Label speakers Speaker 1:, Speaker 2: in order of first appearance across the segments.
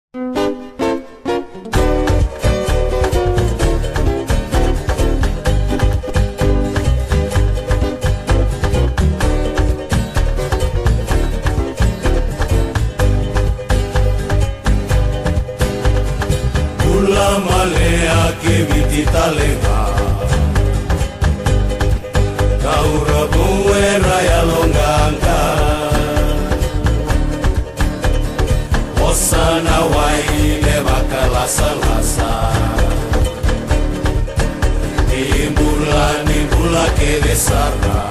Speaker 1: Bula Maleya ke vitita leva Kaura buwe raya longanga Osana waile bakalasa-lasa Nimbula ke desara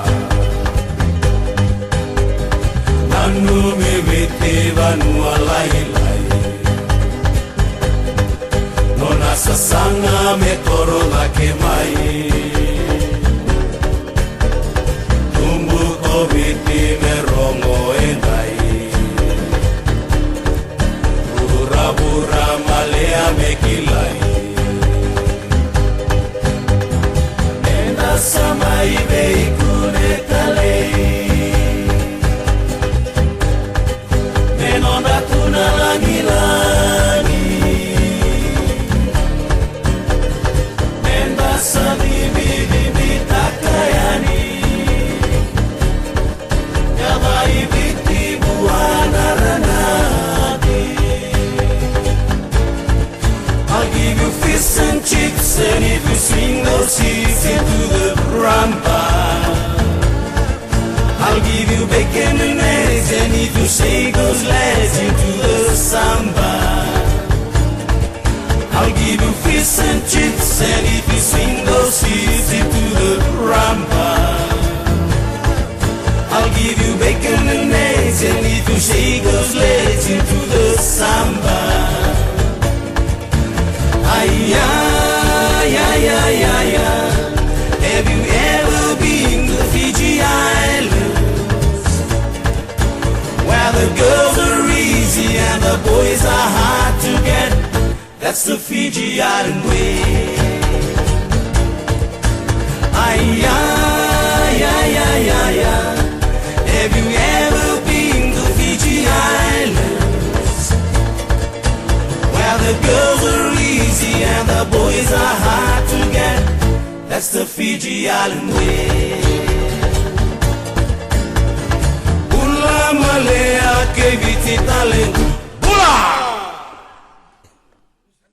Speaker 1: Nanu mimiti vanua lai-lai Nona sasanga me toro la ke mai Tumbu koviti me rongo endai Bura Maleya me kilai Nena samai veikune kalei Menonda tuna langi-langi Sabibi takayani Yavai biti buana ranadi I'll give you fish and chips and if you swing those hips into the rampa I'll give you bacon and eggs and if you shake those legs into the samba I'll give you fish and chips and if you swing those hips into the rampa I'll give you bacon and eggs and if you shake those legs into the samba Ay-ya-ya-ya-ya. Have you ever been to the Fiji Islands where the girls are easy and the boys are hard to get? That's the Fiji Island way. Ay-ya-ya-ya-ya. Have you ever been to Fiji Islands where the girls are easy and the boys are hard to get? That's the Fiji Island way. Bula Maleya ke vitita lengu Bula!